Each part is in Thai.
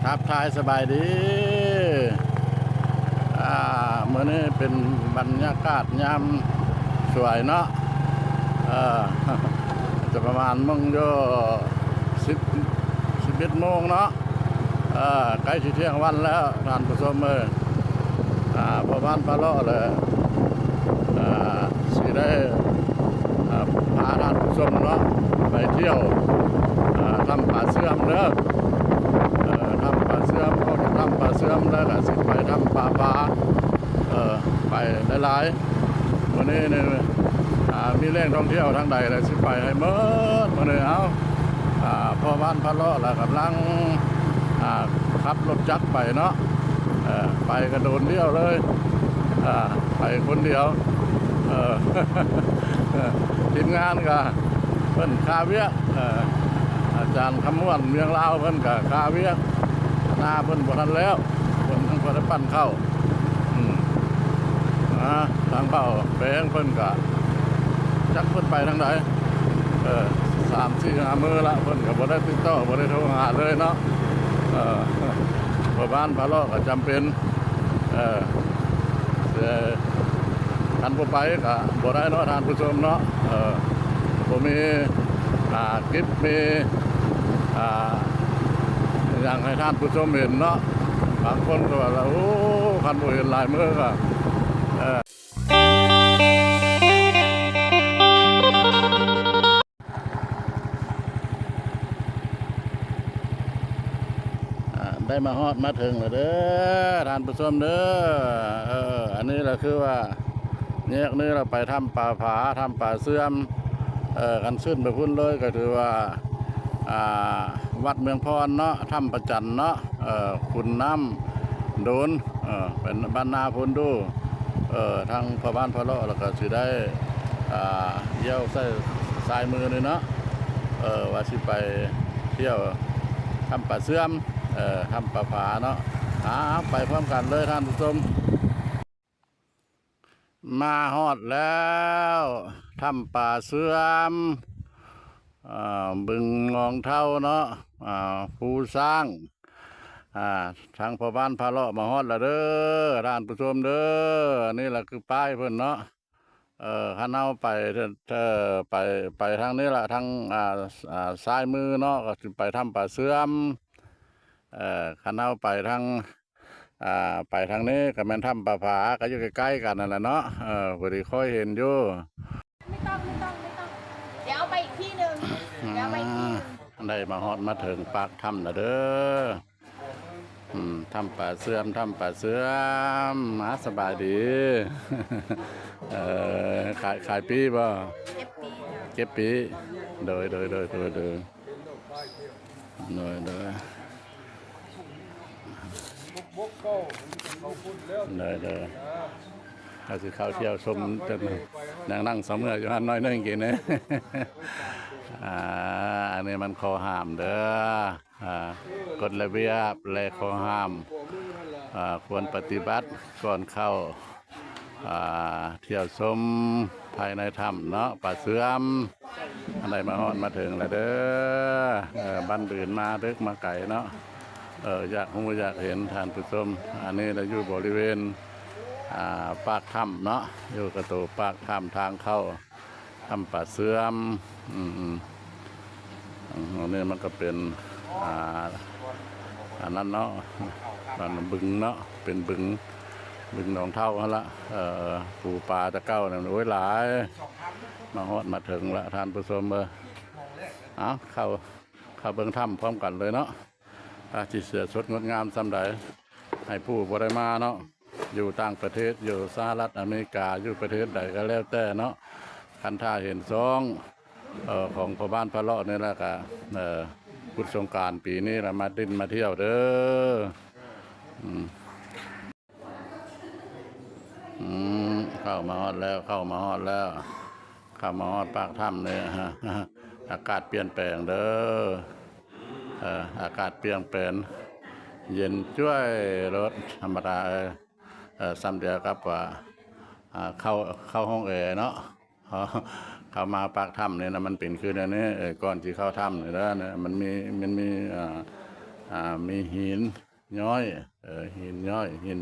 ทับทายสบายดีเมื่อนี้เป็นบรรยากาศยามสวยเนาะอ่าจะประมาณโมงโย11 โมงเนาะใกล้สิเที่ยงวันแล้วท่านผู้ชมประมาณปลาเลาะเลยสิได้พาท่านผู้ชมเนาะไปเที่ยวทำป่าเสื่อมเด้อทำป่าเสื่อมก็จะทำป่าเสื่อมแล้วก็สิไปทำป่าไปหลายๆวันนี้เนี่ยมีแหล่งท่องเที่ยวทางใดเลยสิไปให้เมื่อวันนี้เอาพ่อบ้านพะเลาะแล้วกำลังขับรถจักรไปเนาะไปกระโดดเดียวเลยไปคนเดียวทีมงานก็เพิ่นคาเวียอาจารย์คำม้วนเมียงลาวเพิ่นก็คาเวียหน้าเพิ่นบ่ทันแล้วเพิ่นทั้งบ่ได้ปั้นเข้าทางเป้าแปลงเพิ่นก็จักเพิ่นไปทางใด3-4 มื้อละเพิ่นก็บ่ได้ติดต่อบ่ได้โทรหาเลยเนาะพ่อบ้านพะเลาะก็จำเป็นท่านผู้ไปก็บ่ได้เนาะท่านผู้ชมเนาะผมมีคลิปมีอย่างให้ท่านผู้ชมเห็นเนาะบางคนก็ว่าโอ้คันบ่เห็นหลายมื้อก็ได้มาฮอดมาถึงแล้วเด้อท่านผู้ชมเด้ออันนี้แหละคือว่าเนี่ยนี่เราไปทำป่าผาทำป่าเสื่อมกันขึ้นไปพุ่นเลยก็ถือว่าวัดเมืองพรเนาะถ้ำประจันเนาะขุนน้ำโดนเป็นบ้านนาพุ่นดูทางพ่อบ้านพ่อเลาะแล้วก็สิได้เยี่ยวใส่สายมือเลยเนาะว่าสิไปเที่ยวทำป่าเสื่อมทำป่าผาเนาะไปพร้อมกันเลยท่านผู้ชมมาฮอดแล้วทำป่าเสื่อมบึงงองเท่าเนาะภูสร้างทางพ่อบ้านพาเลาะมาฮอดแล้วเด้อท่านผู้ชมเด้อนี่แหละคือป้ายเพิ่นเนาะข้าเอาไปไปทางนี้แหละทางซ้ายมือเนาะก็ไปทำป่าเสื่อมข้าเอาไปทางไปทางนี้ก็แม่นทำป่าผาก็อยู่ใกล้ๆกันนั่นแหละเนาะพอดีค่อยเห็นอยู่ไม่ต้องเดี๋ยวเอาไปอีกที่หนึ่งเดี๋ยวเอาไปอีกที่หนึ่งได้มาฮอดมาถึงปากถ้ำแล้วเด้อทำป่าเสื่อมมาสบายดีขายปีบ่เก็บปีโดยเราสิเข้าเที่ยวชมจนนั่งสองเมื่ออยู่หันน้อยนึงกินนะอันนี้มันข้อห้ามเด้อกฎระเบียบและข้อห้ามควรปฏิบัติก่อนเข้าเที่ยวชมภายในถ้ำเนาะป่าเสื่อมอะไรมาฮอดมาถึงแล้วเด้อบ้านบืนมาดึกมาไก่เนาะอยากเห็นท่านผู้ชมอันนี้เราอยู่บริเวณปากถ้ำเนาะอยู่กระตูปากถ้ำทางเข้าถ้ำป่าเสื่อมอันนี้มันก็เป็นอันนั้นเนาะมันบึงเนาะเป็นบึงหนองเท่าละปูปลาตะเก้าเนี่ยโอ้ยหลายมาฮอดมาถึงละท่านผู้ชมเข้าเบิ่งถ้ำพร้อมกันเลยเนาะที่เสือสดงดงามสำใดให้ผู้บริมาเนาะอยู่ต่างประเทศอยู่สหรัฐอเมริกาอยู่ประเทศใดก็แล้วแต่เนาะคันท่าเห็นซองของพ่อบ้านพะเลาะนี่แหละก็พุทธสงกรานต์ปีนี้เรามาดิ้นมาเที่ยวเด้อเข้ามาฮอดแล้วเข้ามาฮอดปากถ้ำเนี่ยอากาศเปลี่ยนแปลงเด้ออากาศเปลี่ยนแปลงเย็นจ้วยรถธรรมดาซ้ำเดียวกับว่าเข้าห้องเนาะเข้ามาปากถ้ำเนี่ยนะมันเป็นคือเนี่ยก่อนที่เข้าถ้ำเนี่ยนะมันมี มีหินย้อยหินย้อยหิน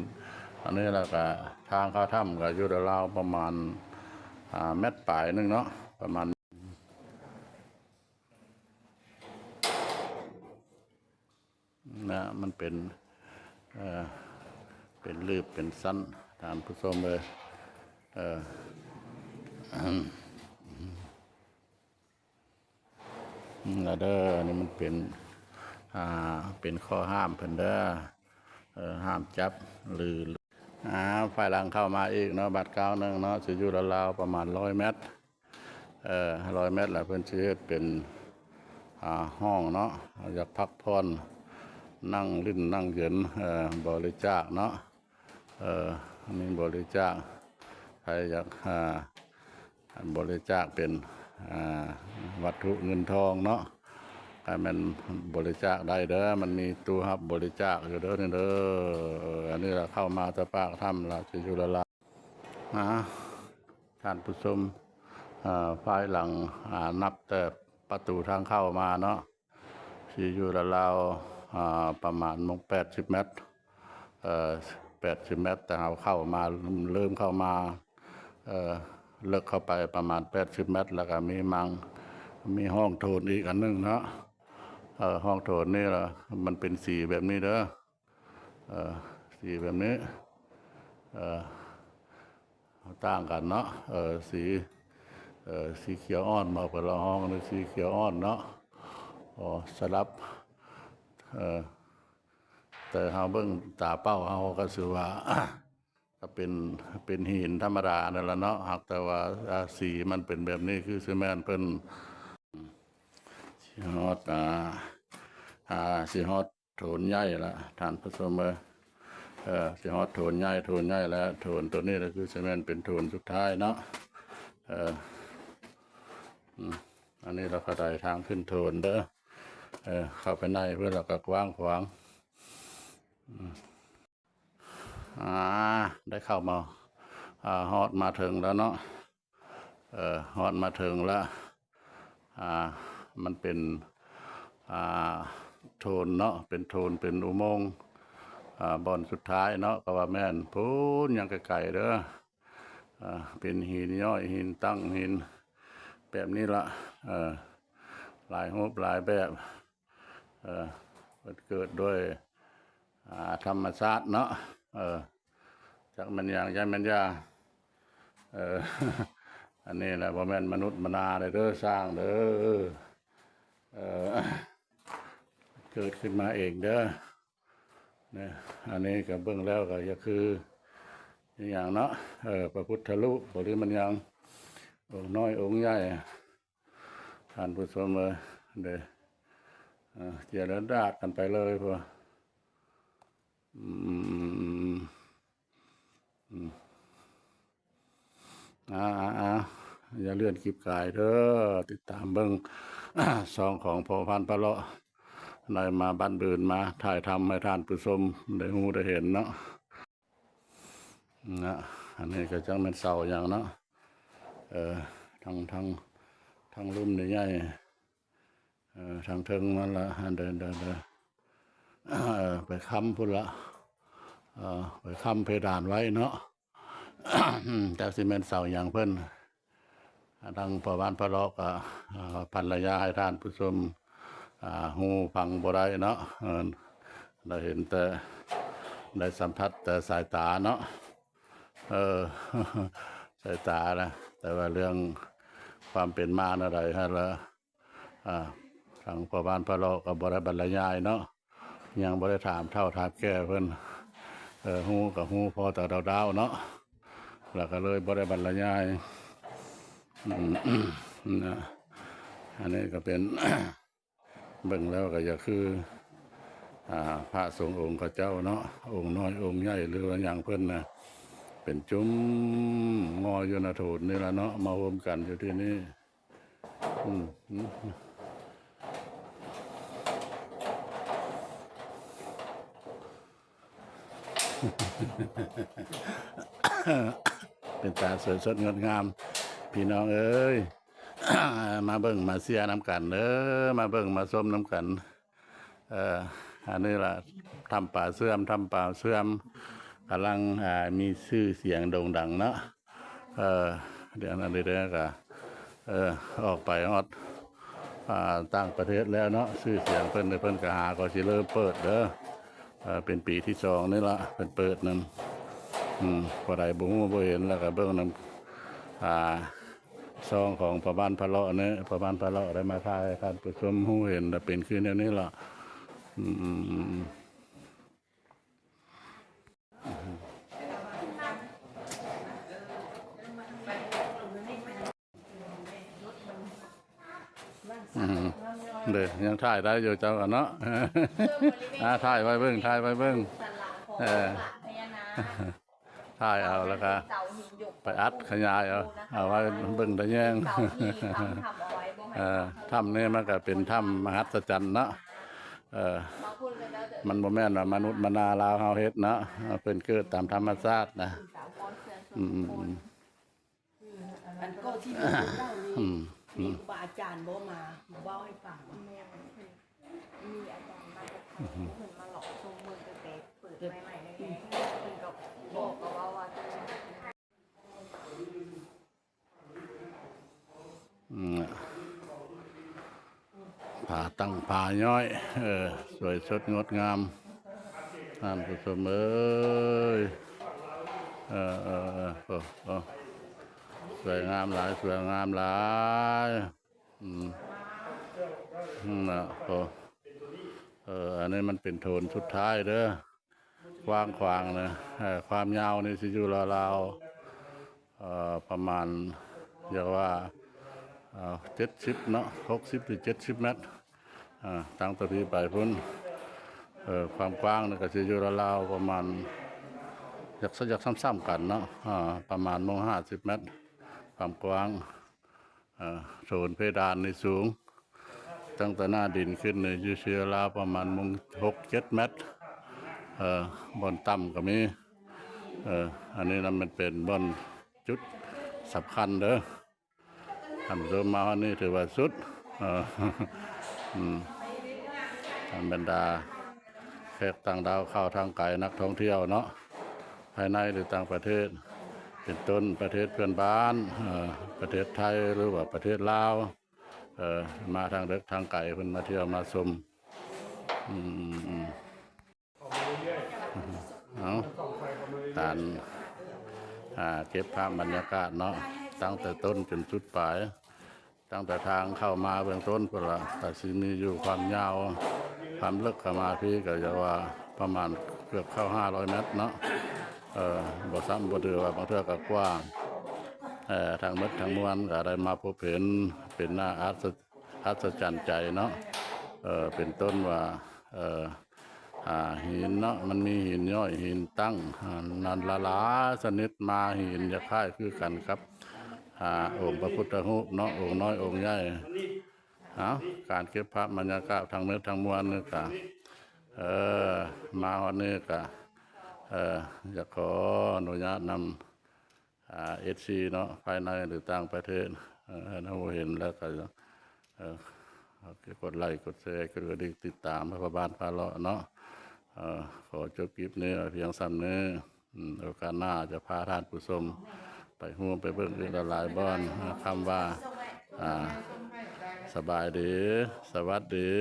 อันนี้แล้วก็ทางเข้าถ้ำก็อยู่ราวๆประมาณเม็ดปลายหนึงเนาะประมาณนะมันเป็นเป็นลืบเป็นสั้นท่านผู้ชมเลยแล้วเด้อนี่มันเป็นข้อห้ามเพิ่นเด้อห้ามจับหรือไฟหลังเข้ามาอีกเนาะบัด9นึงเนาะสิอยู่ราวๆประมาณ100 เมตร100 เมตรแหละเพิ่นสิเฮ็ดเป็นห้องเนาะอยากพักผ่อนนั่งลิ้นนั่งเย็นบริจาคเนาะอันนี้บริจาคใครอยากบริจาคเป็นวัตถุเงินทองเนาะให้มันบริจาคได้เด้อมันมีตู้รับบริจาคอยู่เด้อนี่เด้ออันนี้เราเข้ามาตะปากถ้ำเราจะอยู่ละลาท่านผู้ชมภายหลังนับแต่ประตูทางเข้ามาเนาะที่อยู่ละลาวประมาณ80 เมตร80 เมตรแต่เราเข้ามาเริ่มเข้ามาเลิกเข้าไปประมาณ80 เมตรแล้วก็มีห้องโถงอีกอันนึงเนาะห้องโถงนี่ล่ะมันเป็นสีแบบนี้เด้อสีแบบนี้ต่างกันเนาะสีเขียวอ่อนมาคนละห้องนี่สีเขียวอ่อนเนาะสลับแต่เฮาเบิ่งตาเป้าเฮาก็สิว่าก็เป็นหินธรรมดานั่นล่ะเนาะหากแต่ว่าสีมันเป็นแบบนี้คือสิแม่นเพิ่นสิฮอดสิฮอดโถนใหญ่ละท่านผู้ชมสิฮอดโถนใหญ่แล้วโถนตัวนี้ก็คือสิแม่นเป็นโถนสุดท้ายเนาะอันนี้เราก็ได้ทางขึ้นโถนเด้อเข้าไปในเพื่อเราก็กว้างขวางได้เข้ามาฮอดมาถึงแล้วเนาะฮอดมาถึงแล้วมันเป็นโทนเนาะเป็นโทนเป็นอุโมงค์บ่อนสุดท้ายเนาะก็ว่าแม่นพูนยังไกลๆเด้อเป็นหินย้อยหินตั้งหินแบบนี้ละหลายรูปหลายแบบเกิดด้วยธรรมชาติเนาะจากมันอย่างยันมันยาอันนี้แหละบ่แม่นมนุษย์มนาเลยเด้อสร้างเด้อเกิดขึ้นมาเองเด้อเนี่ยอันนี้ก็เบิ่งแล้วก็จะคืออย่างเนาะพระพุทธรูปหรือมันยังองค์น้อยองค์ใหญ่ท่านผู้ชมเลยเด้อเจริญราษฎร์กันไปเลยพออย่าเลื่อนคลิปกายเด้อติดตามเบิ่งซองของพอพันธุ์ปะเลาะได้มาบ้านเบือนมาถ่ายทำให้ท่านผู้ชมได้ฮู้ได้เห็นเนาะอันนี้ก็จังเป็นเสาอย่างเนาะทางลุ่มใหญ่ทางเทิงมันละเดินไปค้ำพุ่นละไปค้ำเพดานไว้เนาะจากซีเมนต์เสาอย่างเพิ่นทางพ่อบ้านพ่อเลาะก็ภรรยาให้ท่านผู้ชมหูฟังบ่ได้เนาะได้เห็นแต่ได้สัมผัสแต่สายตาเนาะสายตานะแต่ว่าเรื่องความเป็นมาอะไรฮะละทางพ่อบ้านพ่อเลาะก็บ่ได้บรรยายเนาะยังบ่ได้ถามเท่าถามแก่เพิ่นหูกับหูพอแต่ดาวๆเนาะแล้วก็เลยบ่ได้บรรยายนะอันนี้ก็เป็น เบิ่งแล้วก็จะคือพระสงฆ์องค์ข้าเจ้าเนาะองค์น้อยองค์ใหญ่หรือว่าอย่างเพิ่นนะเป็นจุ้มงออยู่นะโถนนี่ละเนาะมารวมกันอยู่ที่นี่เป็นตาสวยสดงดงามพี่น้องเอ้ย มาเบิ่งมาเสียน้ำกันเด้อมาเบิ่งมาส้มน้ำกัน อันนี้ล่ะทำป่าเสื่อมกำลังมีชื่อเสียงโด่งดังเนาะเดี๋ยวนั้นเดี๋ยวก็ออกไปฮอดต่างประเทศแล้วเนาะชื่อเสียงเพิ่นก็หาก็สิเริ่มเปิดเด้อเป็นปีที่2นี่ละเป็นเปิดนั่นพอได้บ่ฮู้บ่เห็นแล้วก็เบิ่งนำซองของพระบ้านพระเลาะเนี่ยพระบ้านพระเลาะได้มาถ่ายให้ท่านผู้ชมฮู้เห็นแต่เป็นคือแนวนี้ล่ะเด้ยังถ่ายได้อยู่เจ้ากันเนาะถ่ายไว้เบิ่งสลักของพญานาค ถ่ายเอาแล้วก็ไปอัดขยายเอาไว้เบิ่งได้แย่งถ้ำนี่มันก็เป็นถ้ำมหัศจรรย์เนาะมันบ่แม่นว่ามนุษย์มนาลาวเฮาเฮ็ดเนาะเป็นเกิดตามธรรมชาตินะอันก็ที่มีเล่านี่มีครูบาอาจารย์บ่มาเว้าให้ฟังมีอาจารย์มาเพิ่นมาหลอกชมเมืองเป๊ะเปิดใหม่ๆเลยเพิ่นก็บอกกับว่าผาตั้งผาย้อยสวยสดงดงามท่านผู้ชมเอ้ยสวยงามหลายสวยงามหลายอันนี้มันเป็นโทนสุดท้ายเด้อกว้างขวางนะความยาวนี่สิอยู่ราวๆประมาณเรียกว่า70เนาะ60 ถึง 70 เมตรตั้งตัวนี้ไปพุ่นความกว้างนี่ก็สิอยู่ราวๆประมาณอยากซ้ำๆกันเนาะประมาณ50 เมตรความกว้างโซนเพดานในสูงตั้งแต่หน้าดินขึ้นเนี่ยอยู่เชียราวประมาณ6-7 เมตรบนต่ำก็มีอันนี้นะมันเป็นบนจุดสำคัญเด้อทำเริ่มมาวันนี้ถือว่าสุดบรรดาแขกต่างดาวเข้าทางไกลนักท่องเที่ยวเนาะภายในหรือต่างประเทศเป็นต้นประเทศเพื่อนบ้านประเทศไทยหรือว่าประเทศลาวมาทางเด็กทางไกลเพิ่นมาเที่ยวมาชมการเก็บภาพบรรยากาศเนาะตั้งแต่ต้นจนสุดปลายตั้งแต่ทางเข้ามาเบื้องต้นพุ่นละแต่สิมีอยู่ความยาวความลึกเข้ามาพี่ก็จะว่าประมาณเกือบเข้า500 เมตรเนาะบ่ซ้ำบ่เดือว่าบางเทื่อก็กว้างทางมดทางมวลก็ได้มาพบเห็นเป็นหน้าอัศจรรย์ใจเนาะเป็นต้นว่าหินเนาะมันมีหินย่อยหินตั้งนันละลาสนิทมาหินจะคล้ายคือกันครับองค์พระพุทธรูปเนาะองค์น้อยองค์ใหญ่การเก็บภาพบรรยากาศทางเนื้อทางมวลนี่ก็มาวันนี้ก็อยากขออนุญาตนำSCเนาะภายในหรือต่างประเทศเราเห็นแล้วก็กดไลค์กดแชร์กดกระดิ่งติดตามพระบ้านพระเลาะเนาะขอจบคลิปนี้เพียงซ้ำนี้โอกาสหน้าจะพาท่านผู้ชมไปห่วงไปเบิ่งเรื่องหลายบ้านคำว่าสบายดีสวัสดี